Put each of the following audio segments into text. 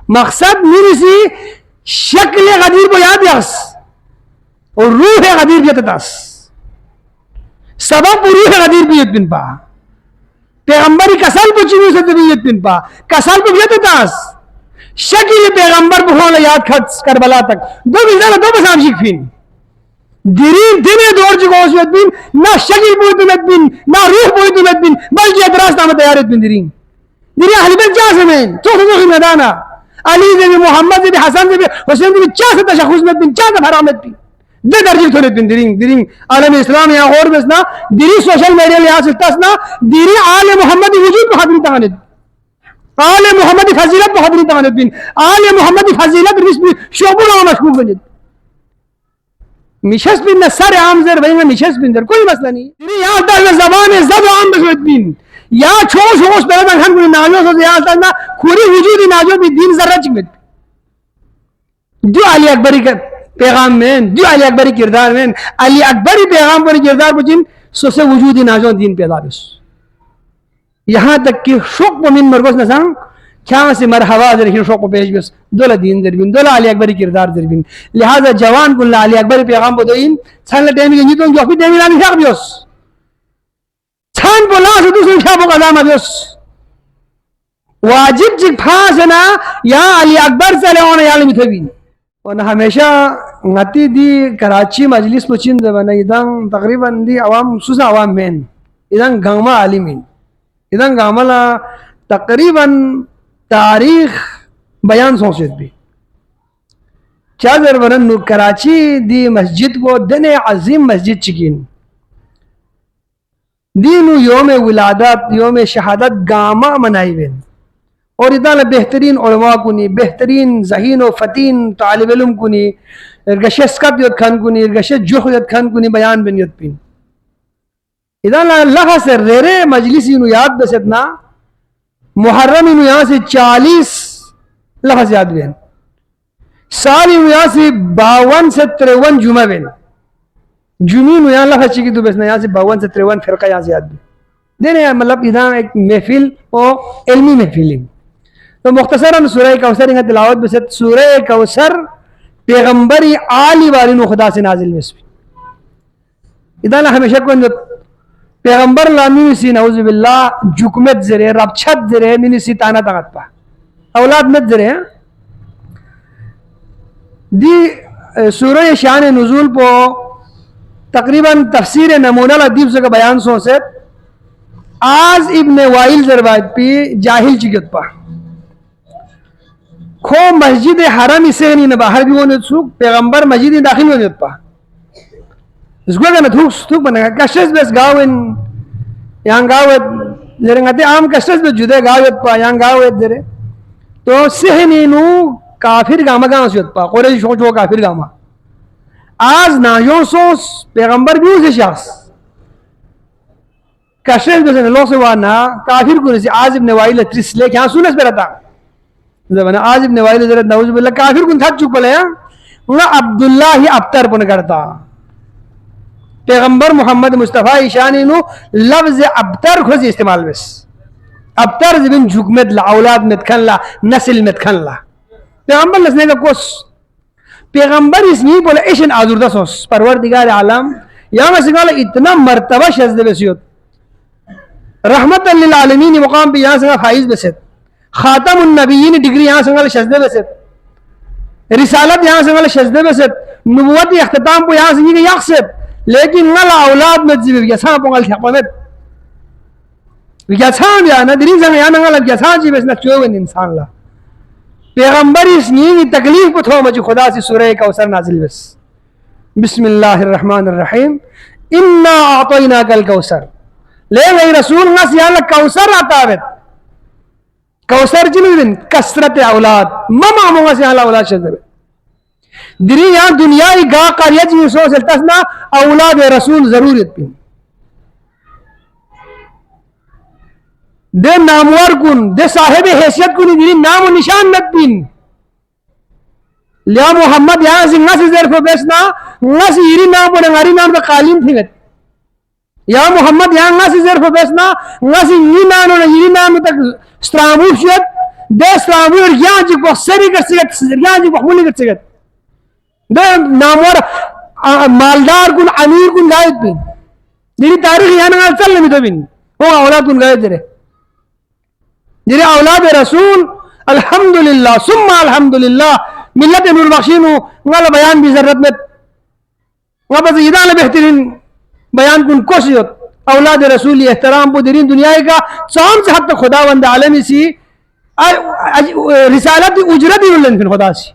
मकसद मेरी सी शक्ल गदीर को याद यस और रूह गदीर यतदास सबब रूह गदीर भी यत बिन पा पैगंबरी कसल को चिन्ह से भी यत बिन पा कसल को यतदास शक्ल पैगंबर बुहाना याद खत करबला तक दो बिना दो बसाम शिकफिन दिरीन दिने दौर जुगोस यत बिन ना शक्ल बोइत यत बिन ना रूह बोइत यत बिन बल्कि अदरास नाम तैयार यत बिन दिरीन दिरीन अहल बैत जा समेन तो मैदाना अली से भी मोहम्मद से भी हसन से भी हुसैन से भी चा से तशखुस में बिन चा का हरामत भी दे दर्जे थोड़े बिन दिरीन दिरीन आलम इस्लाम या और बसना दिरी सोशल मीडिया लिहाज से तसना दिरी आले मोहम्मद वजूद बहादुरी तानत आले मोहम्मद फजीलत बहादुरी तानत बिन आले मोहम्मद फजीलत रिस्म शोबुल और मशकूक बनित मिशस बिन सर आम जर भाई मिशस बिन जर कोई मसला नहीं दिरी यहाँ तक ज़बान ज़ब आम बशवत बिन या छोश होश पैदा हम कोई नाजो से या तक ना खुरी वजूद नाजो भी दीन जर्रा चिकमत जो अली अकबरी का पैगाम में जो अली अकबरी किरदार में अली अकबरी पैगाम पर किरदार को जिन सो से वजूद नाजो दीन पैदा बस यहाँ तक कि शोक को मिन मरगोस न संग क्या से मरहबा जर शोक को पेश बस दोला दीन जरबिन दोला अली अकबरी किरदार जरबिन लिहाजा जवान कुल्ला अली अकबरी पैगाम को दोइन छान टाइम के तो जो फिर टाइम लानी शाक बस छान बोला से दूसरे शाबो का दाम बस वाजिब जिक फास ना या अली अकबर से लेने याल मिथबिन और हमेशा ngati di Karachi majlis mucin zabana idang takriban di awam susah awam men idang gama alimin idang gama la takriban तारीख बयान सोचत भी चादर वरन कराची दी मस्जिद को दने अजीम मस्जिद चिकिन दीनु योम विलादत योम शहादत गामा मनाई बेन और इतना बेहतरीन उलमा कुनी बेहतरीन जहीन व फतीन तालिब इल्म कुनी इरगशे स्कत यत खान कुनी इरगशे जुह यत खान कुनी बयान बिन यत पिन इतना लगा से रेरे मजलिस इनु याद बसतना मुहर्रम इनु यहाँ से 40 लफ्ज़ याद बेन साल इनु यहाँ से 52 से 53 जुमा बेन जुमी इनु यहाँ लफ्ज़ चिकी तो बसना यहाँ से 52 से 53 फिरका यहाँ से याद बेन देने मतलब इधर एक महफिल और इल्मी महफिल तो मुख्तसरन सूरह कौसर यहाँ तिलावत बसत सूरह कौसर पैगंबरी आली वाली खुदा से नाजिल बस इधर हमेशा को पैगंबर लामी सी नऊज़ु बिल्लाह जुकमत जरे रबछत जरे मिनी सी ताना ताकत पा औलाद मत जरे दी सूरह शान नुज़ूल पो तकरीबन तफसीर नमूना अदीब से का बयान सो से आज इब्ने वाइल जरबाद पी जाहिल चिगत पा खो मस्जिद हरम इसे नहीं न बाहर भी होने सुख पैगंबर मस्जिद दाखिल होने पा इसको क्या ना थूक बनेगा कश्श बस गाँव इन यहाँ गाँव जरे गाते आम कश्श बस जुदे गाँव पा यहाँ गाँव जरे तो सहनी नु काफिर गामा गाँव से पा कोरे शो काफिर गामा आज नाजों सो पैगंबर भी उसे शख्स कश्श बस लो से वाना काफिर को नहीं आज इब्ने वाइल त्रिस ले क्या सुनस पे रहता जमाना आज इब्ने वाइल जरा नऊज़ बिल्लाह काफिर को थक चुक पड़े हैं अब्दुल्लाह ही अब्तर पुन करता पैगंबर मोहम्मद मुस्तफ़ा ईशानी नु लफ्ज़ अब्तर खुद इस्तेमाल बस अब्तर जबिन झुकमत ला औलाद में खन ला नस्ल में खन ला पैगंबर नस्ल का कोस पैगंबर इसमें बोले ऐशन आजुर्दा सोस परवरदिगार आलम यहाँ में सिंगाला इतना मर्तबा शज़्द बसियत रहमत लिल आलमीन मुकाम पे यहाँ से फाइज बसत खातमुन नबिय्यीन डिग्री यहाँ से शज़्द बसत रिसालत यहाँ से शज़्द बसत नबुवत इख्तिताम को यहाँ से ये यक्सब लेकिन नला औलाद में जीव यसा पोंगल थपमत यसा या नदरी जंग या नंगल यसा जीव इस नचोवन इंसान ला पैगंबर इस नी तकलीफ को थो मज खुदा से सूरह कौसर नाजिल बस बिस्मिल्लाहिर रहमानिर रहीम इन्ना आतैनाकल कौसर ले गई रसूल नस या कौसर आता है कौसर जिन कसरत औलाद ममा मोगा से हाला औलाद शज़ दिरी यहाँ दुनिया ही गा कारियत जी सो से तसना औलाद रसूल जरूरत पिन दे नामवर कुन दे साहिब हैसियत कुन दिरी नाम और निशान मत पिन लिया मोहम्मद यहाँ से नस जरफ बेसना नस यरी नाम और हमारी नाम का कालीन थी या मोहम्मद यहाँ नस जरफ बेसना नस यरी नाम और यरी नाम तक स्त्रामुशियत Destra wir yanji bo seri gersiget yanji bo muli gersiget de namor मालदार कुन अमीर कुन गायब bin diri tarikh yana ngal challe mi dobin ho aulad kun gaye dire diri aulad rasul alhamdulillah summa alhamdulillah millat nur bakhshinu ngal bayan bi zarrat met ngaba idana behtarin bayan kun koshiyot aulad rasul ihtiram bu dirin dunya ka चांद से हद खुदावंद आलमी सी रिसालत उजरत ही उल्लन फिर खुदा सी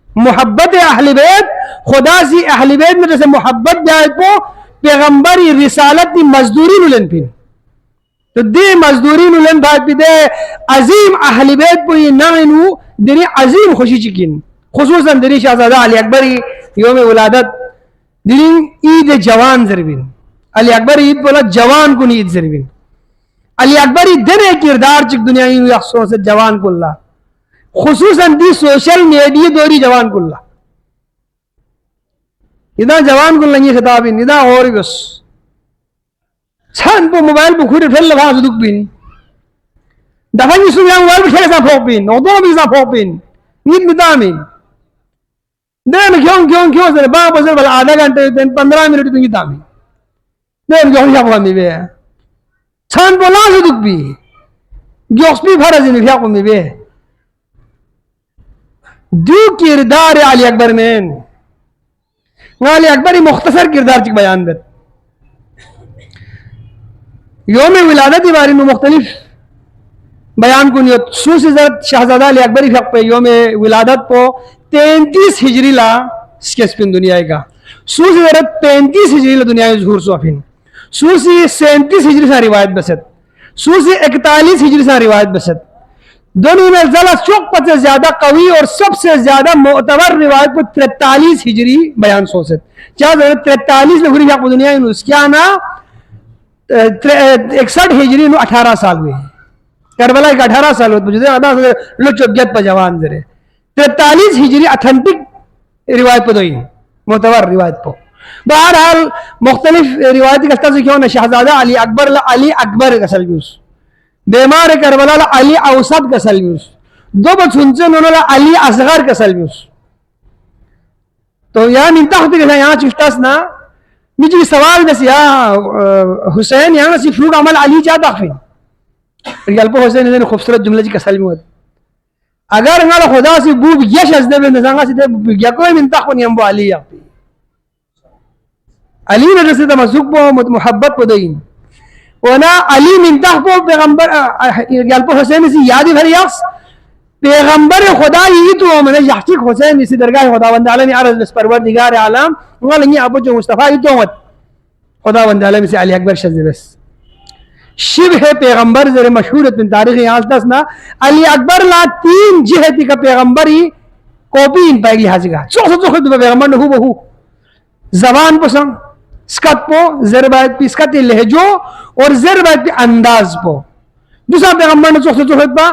मोहब्बत अहले बैत खुदा सी अहले बैत में जैसे मोहब्बत जाए को पैगंबरी रिसालत की मजदूरी नुलन फिर तो दे मजदूरी नुलन बात भी दे अजीम अहले बैत को ये नाइनु दिनी अजीम खुशी चिकिन खुसूसन दिनी शहजादा अली अकबरी योम विलादत दिनी ईद जवान जरबिन अली अकबर ईद बोला जवान को ईद जरबिन अली अकबरी दिन किरदार चिक दुनिया से जवान कुल्ला खुसूसन दी सोशल मीडिया दोरी जवान कुल्ला इदा जवान कुल्ला ये खिताबिन इदा और बस छान को मोबाइल पे खुद फेल लगा दुख बिन दफन ये सुनिया मोबाइल पे खेल सा फोक बिन ओदो भी सा फोक बिन नींद मितामिन देन क्यों सर बाप बस बल आधा घंटे 15 मिनट तुम तामिन देन क्यों या बनी बे छान बोला से दुख भी जोस्पी फरज नहीं फिया को मिबे दो किरदार अली अकबर में अली अकबरी मुख्तसर किरदार चिक बयान दे योम विलादत बारे में मुख्तलिफ बयान को नियत सूसी शहजादा अली अकबरी फक पे योम विलादत को 33 हिजरी ला स्केच पिन दुनिया का सूसी 35 हिजरी ला दुनिया में zuhur सोफिन सूसी 37 हिजरी से रिवायत बसत सूसी 41 हिजरी से रिवायत बसत दोनों में ज़रा चौक से ज्यादा कवी और सबसे ज्यादा मोतबर रिवायत को 43 हिजरी बयान सोचत क्या 43 में हुई दुनिया में क्या ना 61 हिजरी 18 साल हुए करबला के 18 साल हुए लो चौबत पर जवान जरे 43 हिजरी अथेंटिक रिवायत पर दोई मोतबर रिवायत पर बहरहाल मुख्तलिफ रिवायती कस्ता से क्यों ना शहजादा अली अकबर गसल यूस बेमार करबला अली औसत गसल यूस दो बचुनचे उन्होंने अली असगर गसल यूस तो यहाँ निंता होती है यहाँ चिफ्टास ना मुझे सवाल बस या हुसैन यहाँ से फ्रूट अमल अली चाहता फिर रियल्पो हुसैन ने खूबसूरत जुमले की कसल में अगर हमारा खुदा से बूब यश अजदे में नजांगा से या कोई मिंता को नियम वो अली या अली ने रसे तमज़ुक बो मोहब्बत को दईन वना अली मिंता को पैगंबर रियल्पो हुसैन से याद भर यस पैगंबर खुदा ही तो मैंने यासिक हुसैन इसी दरगाह खुदावंद आलम अरज़ परवरदिगार आलम वंगल अबू जो मुस्तफा ही तो मत खुदावंद आलम से अली अकबर शज़ बस शिव है पैगंबर जरे मशहूर बिन तारीख यहाँ दस ना अली अकबर ला 3 जिहती का पैगंबरी कॉपी इन पाएगी हाजिगा चौसा खुद पैगंबर ने बहु जबान पसंद स्कत पो जरबायत पे स्कत लहजो और जरबायत पे अंदाज पो दूसरा पैगंबर ने चौसा चौहद पा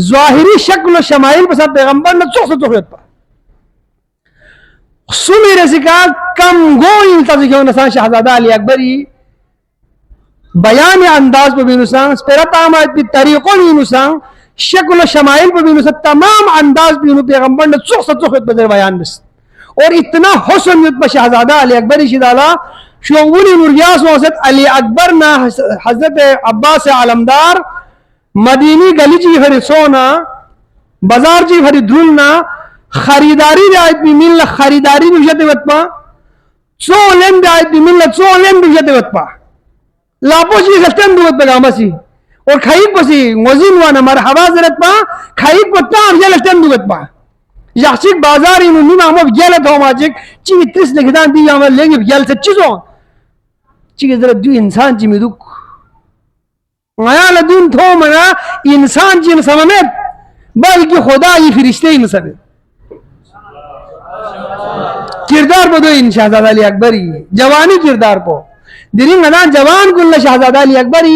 ज़ाहिरी शक्ल और शमाइल पे सब पैगंबर ने चौसा चौहद पा सुमेरे से कहा कम गोल तज़कियों नसान शहजादा अली अकबरी बयान अंदाज पर भी नुसान स्पेरतामात भी तरीकों भी नुसान शक्ल शमाइल पर भी नुसान तमाम अंदाज भी पैगंबर ने चौसा चौहद पर बयान बस और इतना हुस्न पर शहजादा अली अकबरी शिदाला शोगुनी मुर्गियास वसत अली अकबर ना हजरत अब्बास आलमदार मदीनी गली जी भरी सोना बाजार जी भरी धुलना खरीदारी आयत भी मिलना खरीदारी भी जते वतपा चोलें भी आयत भी मिलना चोलें भी जते वतपा लापो जी गस्टन दुवत बगामसी और खाइक पसी मोजिन वाना मरहबा जरत पा खाइक पत्ता अफजल गस्टन दुवत पा यासिक बाजार इन नुना हम गयल तो माजिक ची 30 लिखदान दी हम लेंगे गयल से चीजों ची जरा दु इंसान जी में दुख माया लदुन थो मना इंसान जी में सममेत बल्कि खुदा ये फरिश्ते ही में किरदार बदो इन शहजादा अली अकबरी जवानी किरदार को दिरी मना जवान कुल्ला शहजादा अली अकबरी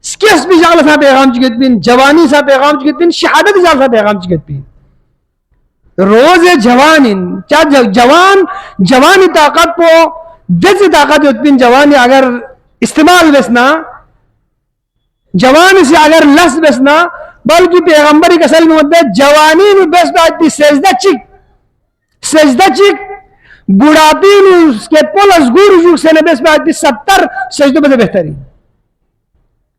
स्केस भी जाल सा पैगाम चिकत बिन जवानी सा पैगाम चिकत बिन शहादत जाल सा पैगाम चिकत बिन रोज जवान इन क्या जवान जवानी ताकत को दिल ताकत बिन जवानी अगर इस्तेमाल बसना जवानी से अगर लस बसना बल्कि पैगंबरी कसल में जवानी में बेस बात सजदा चिक बुढ़ापी उसके पोलस गुरु से ने बेस बात 70 सजदों में बेहतरीन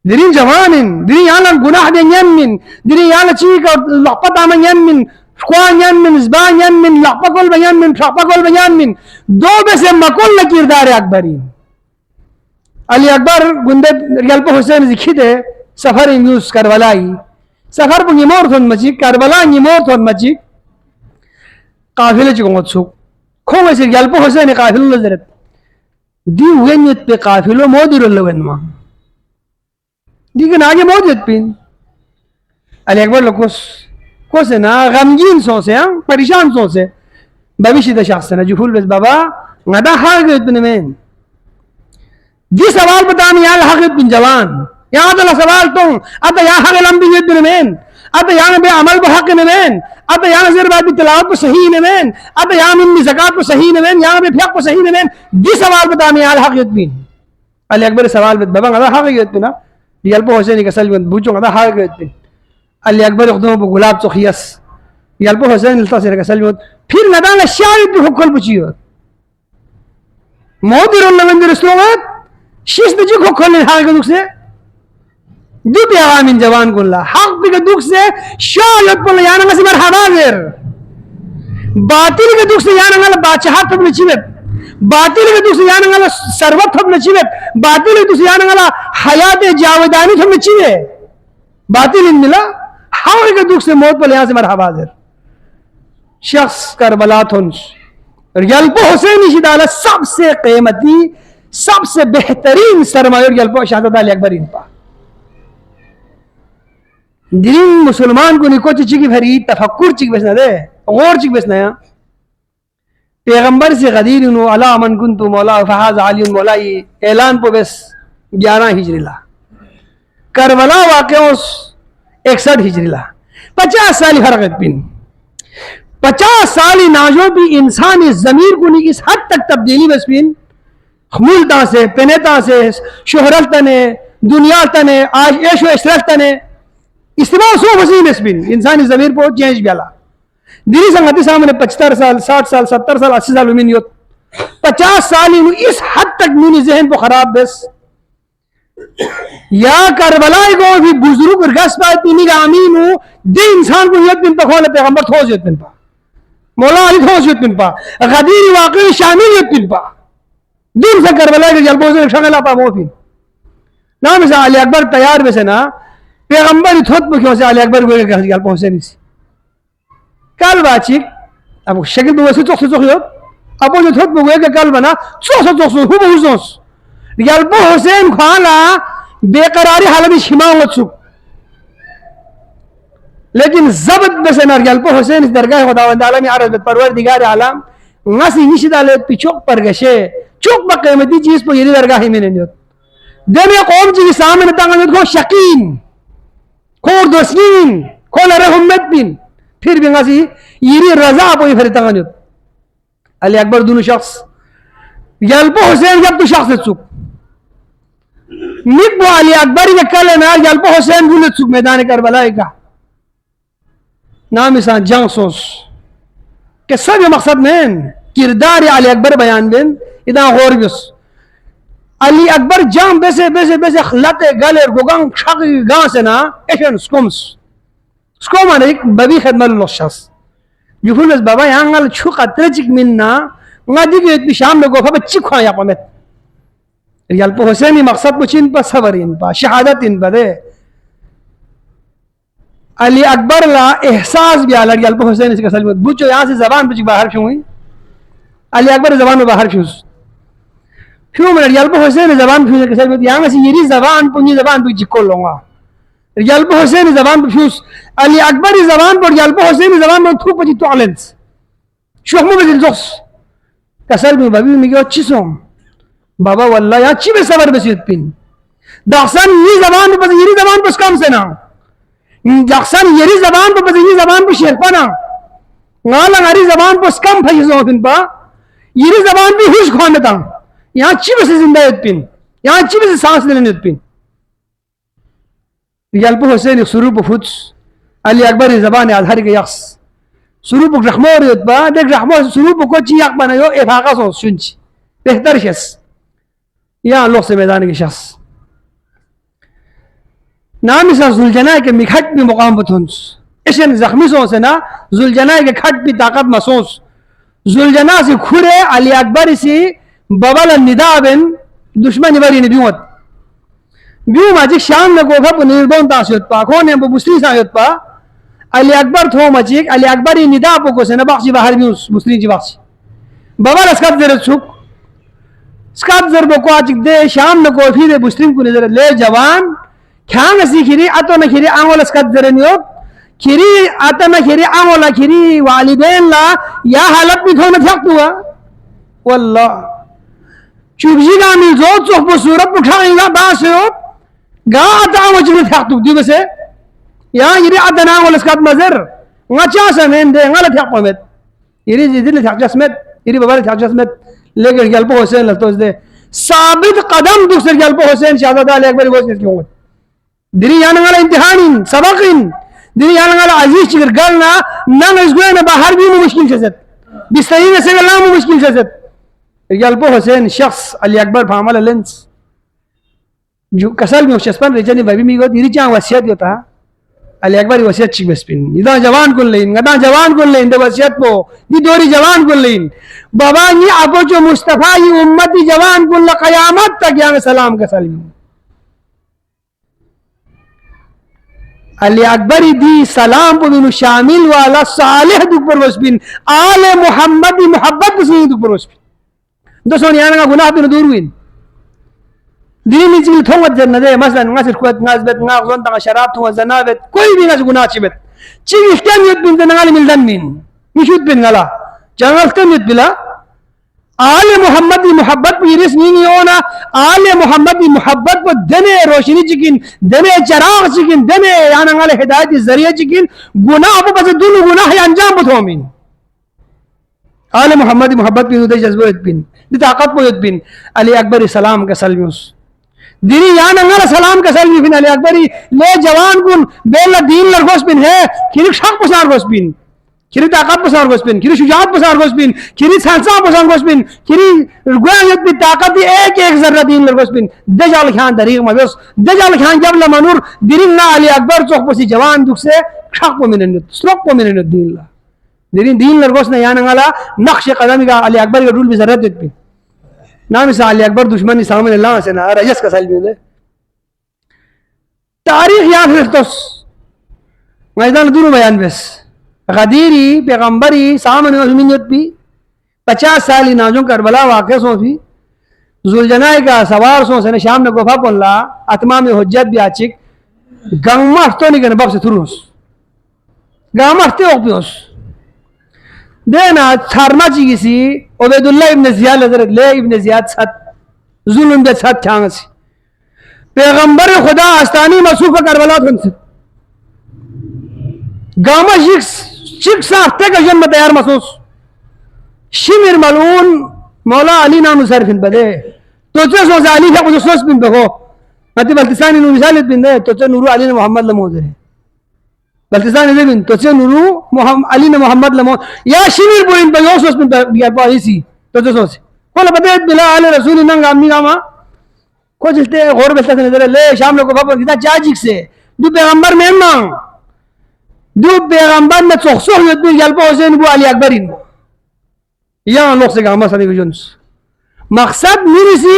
दिरीन जवानिन दिरीन याना गुनाह दे यमिन दिरीन याना चीक लपता में यमिन ख्वान यमिन ज़बान यमिन लपकल बयामिन फपकल बयामिन दो बेसे मकुल न किरदार अकबरीन अली अकबर गुंदे रियल पे हुसैन जिखिदे सफर न्यूज़ करबलाई सफर पुंगी मोर थोन मची करबला नी मोर थोन मची काफिले चिकोंगत सुक खोंगे से रियल पे हुसैन काफिलो लजरत दी वेन्यत पे काफिलो मोदिरो लवनमा लेकिन आगे मौजूद पिन अली अकबर लोग को से ना गमगीन सो से परेशान सो से भविष्य द शख्स ना जुफुल बस बाबा ngada hagit bin men di sawal batani ya hagit bin jawan ya adalah sawal tong ada ya hagit lambi bin men ada ya be amal ba haq men ada ya nazir ba bi tilawat ko sahih men ada ya min zakat ko sahih men ya be fiqh ko sahih men di sawal batani ya hagit bin ali akbar sawal baba ngada hagit bin real पे हुसैन का Sullivan बुचो ngada hagit bin ali akbar khudum bu gulab to khiyas real पे Hussain ilta से का Sullivan फिर ngada la sharid bi hukul buchiyo मोदिर लवंदर स्लोगत शीश दजी खोखल ने हाग दुख से दु प्यामिन जवान गुल्ला हक भी के दुख से शालत पल याना मसे मरहबा देर बातिल के दुख से याना ngala बादशाह तब नचिबत बातिल के दुख से याना ngala सरवत तब नचिबत बातिल के दुख से याना ngala हयात जावेदानी तब नचिबे बातिल इन मिला हक के दुख से मौत पल यहां से मरहबा देर शख्स करबला थुंस रियल्पो हुसैन शिदाला सबसे कीमती सबसे बेहतरीन सरमाया रियल्पो शहादत अली अकबर इन पा दिन मुसलमान को निको चिकी भरी तफक्कुर चिक बसना दे गौर चिक बसना या पैगंबर से गदीर नु अला मन कुंतु मौला फहाज अली मौला ऐलान पो बस 11 हिजरीला करबला वाक़या 61 हिजरीला 50 साल फर्क पिन 50 साल नाजो भी इंसानी जमीर को नहीं इस हद तक तब्दीली बसपिन खमूलता से पेनेता से शोहरत तने दुनिया तने आज ऐशो इशरत तने इस्तेमाल सो वसीम बसपिन इंसानी जमीर पर चेंज गला दिली संगति सामने 75 साल 60 साल 70 साल 80 साल मिन 50 साल इस हद तक मिनी जहन को खराब बस या करबला को भी बुजुर्ग गस पाती निगामीन दे इंसान को यत बिन पखोले पैगंबर थोज यत बिन पा मौला अली थोज यत बिन पा गदीर वाकई शामिल यत बिन पा दिन से करबला के जलबों से शगला पा मोफी नाम से अली अकबर तैयार में से ना पैगंबर थोत मुख्य से अली अकबर को जलबों से नहीं कल बाचिक अब शक्ल में वैसे चोख यत अब जो थोत मुख्य के कल बना चोख हु बहुजोस रियल्पो हुसैन खाना बेकरारी हालत में शिमावत सुख लेकिन जबत बसे ना रियल्पो हुसैन इस दरगाह खुदावंद आलम अरब परवरदिगार आलम ngasi nishidale pichok पर गशे चुक बकीमती चीज पर यदि दरगाह में नहीं होता देने कौम जी के सामने तंग को शकीन खोर दोस्तीन खोल रहे उम्मत बिन फिर भी ngasi यदि रजा पर फिर तंग नहीं अली अकबर दोनों शख्स रियल्पो हुसैन जब तो शख्स चुक निक अली अकबर के कल ना रियल्पो हुसैन गुल चुक मैदान करबला का नाम इसा जंग सोस के सब मकसद में किरदार अली अकबर बयान बिन इतना गौर बिस अली अकबर जंग बेसे बेसे बेसे खलते गले गोगंग शक गां से ना एशन स्कोम्स स्कोम ने बबी खदमत लशस युफुल बाबा यांगल छु खतरचिक मिन्ना ngadi ke bisham में गोफा बच्ची खा या पमेत रियल्पो हुसैन मकसद पुचिन पर सवरिन पा शहादत इन बदे अली अकबर ला एहसास भी आला रियल्पो हुसैन इसका सलमत बुचो यहाँ से जबान बुच बाहर क्यों हुई अली अकबर जबान में बाहर क्यों मैं रियल्पो हुसैन जबान क्यों के सलमत यहाँ से ये जबान पुंजी जबान बुच को लूंगा रियल्पो हुसैन जबान पर फ्यूज अली अकबर जबान पर रियल्पो हुसैन जबान में थूक पची टॉलेंस शोखमो में दिलजोस कसल में बबी में क्यों अच्छी सोम बाबा वल्ला या अच्छी में सबर बसीत पिन दाखसान ये जबान पर ये जबान पर काम से ना दाखसान ये जबान पर ये जबान पर शेरपा ना गाला गारी जबान पर कम फैज हो पिन पा ये जबान भी हुश खान देता यहाँ अच्छी में से जिंदा है पिन यहाँ अच्छी में से सांस लेने पिन रियल्पो हुसैन सुरूप फुट्स अली अकबर जबान अजहर के यक्स सुरूप रहमोर युतबा देख रहमोर सुरूप को ची यक बनायो इफाका सो सुनच बेहतर शख्स या लोग से मैदान के शख्स नाम इस जुलजना के मिखट भी मुकाम बतुंस इशन जख्मी सो से ना जुलजना के खट भी ताकत महसूस जुलजना से खुरे अली अकबर से बबल निदा बिन दुश्मन बरी निबियत बियु माजी शाम न गोगा पुनिर्बों तासियत पा कोने बुस्री सायत पा अली अकबर थो मचिक अली अकबर निदा पोको से न बख्शी बाहर भी मुस्लिम जी बख्शी बबल अस्कत जर छुक स्कत जर बको आज दे शाम न को फिर मुस्लिम को नजर ले जवान ख्यांग सी खिरी अतो न खिरी आंगोल अस्कत जर नियो खिरी अतो न खिरी आंगोल खिरी वालिदैन ला या हालत भी थो न थकतुआ वल्लाह चुबजी का मिल जो चोख सूरत उठाएगा बास हो गा आता वजन थकतु दिवसे या यदि अदना वल स्कत मजर ngacha samen de ngala thak pamet yiri jidil thak jasmet yiri babar thak jasmet लेकर गल्पो हुसैन लतो दे साबित कदम दूसरे गल्पो हुसैन शहादत अली अकबर गोस क्यों दिरी यान ngala इम्तिहान सबकिन दिरी यान ngala अजीज चिगर गलना नंग इसगो न बाहर भी मुश्किल से बिस्तरी में से गलना मुश्किल से गल्पो हुसैन शख्स अली अकबर फामल लेंस जो कसल में शस्पन रिजनी भाभी मी गो दिरी चा वसियत होता अली अकबर वसियत ची बसपिन इदा जवान कुल लेन गदा जवान कुल लेन दे वसियत को दी दोरी जवान कुल लेन बाबा ये आपो जो मुस्तफा ये उम्मती जवान कुल क़यामत तक या सलाम का सलाम अली अकबर दी सलाम को बिनु शामिल वाला सालेह दुख पर वसपिन आले मोहम्मद मोहब्बत से दुख पर वसपिन दोस्तों याना का गुनाह बिनु दूर हुई दीन इजल थोंगत जन्नदे मसलन ngasir kuat ngasbet ngazon ta sharab thonga zanabet कोई भी ngas guna chibet chig istem yut bin dangal mildan min mishut bin ngala jangal tem yut bila आले मोहम्मद की मोहब्बत पर रिस नहीं होना आले मोहम्मद की मोहब्बत पर दने रोशनी चिकिन दने चराग चिकिन दने याना ngale हिदायत जरिया चिकिन गुनाह पर बस दुनु गुनाह अंजाम बथोमिन आले मोहम्मद की मोहब्बत पर उदय जज्बो यत बिन ताकत को यत बिन अली अकबर सलाम का सलम्युस दिनी यान अंगल सलाम का सलमी फिन अली अकबरी ले जवान कुन बेला दीन लरगोस बिन है खिरी शक पसार गोस बिन खिरी ताकत पसार गोस बिन खिरी शुजात पसार गोस बिन खिरी सांसा पसार गोस बिन खिरी रुगयत भी ताकत दी एक एक जर्रा दीन लरगोस बिन दजाल खान तरीक मबस दजाल खान जब लमनूर दिरिन ना अली अकबर चौक पसी जवान दुख से शक को मिनन स्ट्रोक को मिनन दीन ला दिरिन दीन लरगोस ना यान अंगला नक्श कदम का अली अकबर का रूल भी जरूरत देती नाम से अली अकबर दुश्मनी सामने अल्लाह से ना रजस का सलमी दे तारीख याद है तो मैदान दूर बयान बस गदीरी पैगंबरी सामने मिन्नत भी 50 साल नाजों करबला वाक़े सो भी जुलजनाय का सवार सो से शाम ने गोफा पल्ला अतमा में हुज्जत भी आचिक गंगमठ तो नहीं गन बब से थुरुस गंगमठ ते ओपियोस देना थारमा चिगिसी उबैदुल्लाह इब्न जियाद हजरत ले इब्न जियाद सत जुल्म दे सत चांगसी पैगंबर खुदा आस्तानी मसूफ करबला थनस गामा शिक साफ्ते का जन्म तैयार महसूस शिमिर मलून मौला अली नाम सरफिन बदे तो चे सो अली का कुछ सोच बिन बहो मति बल्तिसानी नु मिसाल बिन दे तो चे नूरू अली ने मोहम्मद लमोदरे बल्तिसानी दे बिन तो चे नूरू मोहम्मद अली ने मोहम्मद लमो या शिमिर बोइन बयो सोच बिन या पाइसी तो चे सोच कोला बदे बिला अली रसूल नंग अम्मी गामा को जलते गौर बेस्ता से नजर ले शाम को बाबा किता चाजिक से दु पैगंबर में मांग दु पैगंबर ने चोखसो युद्ध में जलपो हुसैन को अली अकबर इन यहाँ लोग से गामा सनी गुजन्स मकसद मेरी सी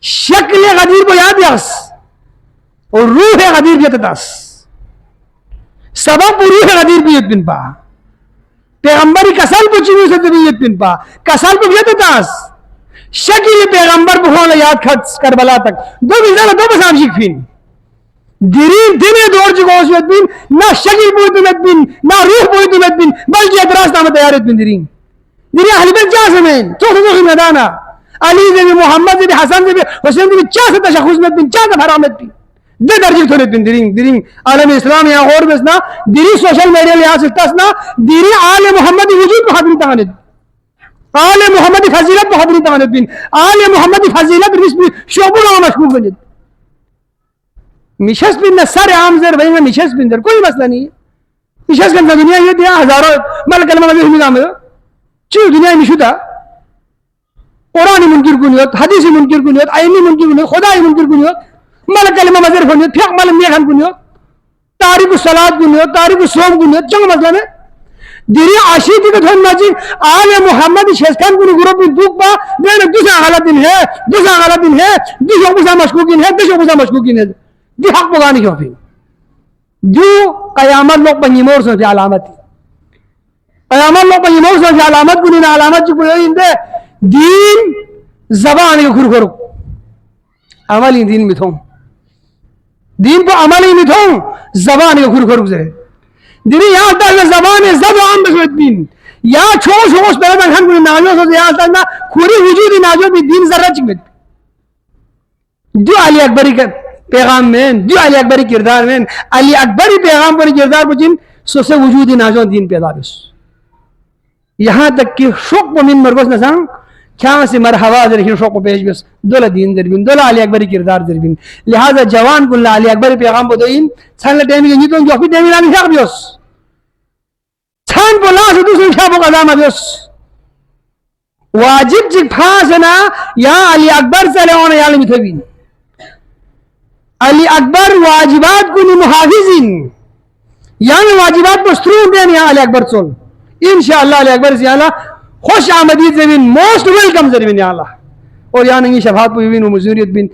शक्ल गदीर को याद यस और रूह गदीर भी ततास सबब रूह गदीर भी युद्ध बिन पा पैगंबरी कसल को चिन्ह से भी युद्ध बिन पा कसल को भी ततास शक्ल पैगंबर बुखान याद खत करबला तक दो बिना दो बसाम शिक फिन दिरीन दिने दौर जुगोस युद्ध बिन ना शक्ल बुत बिन ना रूह बुत बिन बल्कि अतरास नाम तैयार बिन दिरीन दिरी अहल बैत जा समेन तो मैदाना अली ने भी मोहम्मद ने भी हसन ने भी हुसैन ने भी चा से तशखुस में बिन चा भरा में भी दे दर्जे थोड़े बिन दिरिंग दिरिंग आलम इस्लाम या और बसना दिरी सोशल मीडिया लिहाज से तसना दिरी आले मोहम्मद वजूद बहादुरी तानद आले मोहम्मद फजीलत बहादुरी तानद बिन आले मोहम्मद फजीलत रिस्म शोबुल और मशकूक बन मिशस बिन सर आम जर वही मिशस बिन कोई मसला नहीं विशेष करता दुनिया ये दिया हजारों मल कलमा में भी काम है चीज दुनिया में शुदा कुरानी मुनकिर कुनियत हदीसी मुनकिर कुनियत आईनी मुनकिर कुनियत खुदाई मुनकिर कुनियत मल कलमा मजर कुनियत फिर मल मेहन कुनियत तारीख सलात कुनियत तारीख सोम कुनियत जंग मसला में दिरी आशीति के धन माजी आले मोहम्मद शेखन कुनी ग्रुप में दुख बा देने दूसरा गलत दिन है दूसरा बुसा मशकूकिन है दूसरा बुसा मशकूकिन है दी हक बगानी क्यों फिर जो कयामत लोग पंजीमोर से अलामत कयामत लोग पंजीमोर से अलामत कुनी ना अलामत जो कोई इंदे दीन जबान के खुर करो अमली दीन में थों दीन को अमली में थों जबान के खुर करो जरे दिनी यहाँ तक जबान जबान बस दीन या छोस छोस पहले खान कुनी नाजो से यहाँ तक ना खुरी वजूदी नाजो भी दीन जरा चिकमित जो अली अकबरी का पैगाम में जो अली अकबरी किरदार में अली अकबरी पैगाम पर किरदार पर जिन सो से वजूदी नाजो दीन पैदा बस यहाँ तक कि शोक मिन मरगोस न सांग क्या से मरहबा जरिए शोक पेश बस दोला दीन जरबिन दोला अली अकबरी किरदार जरबिन लिहाजा जवान कुल्ला अली अकबरी पैगाम बदोइन छान टाइम के नितो जो फिर टाइम लाने शाक बियोस छान बोला से दूसरे शाबो का दाम बियोस वाजिब जिक फासना या अली अकबर से लेने याले मिथबिन अली अकबर वाजिबात कुनी मुहाफिजिन यानी वाजिबात मस्तरूम देन या अली अकबर चोल इंशाअल्लाह अली अकबर से आला खुश आमदीद जमीन मोस्ट वेलकम जमीन या अल्लाह और यानी शफात बिन मजूरियत बिन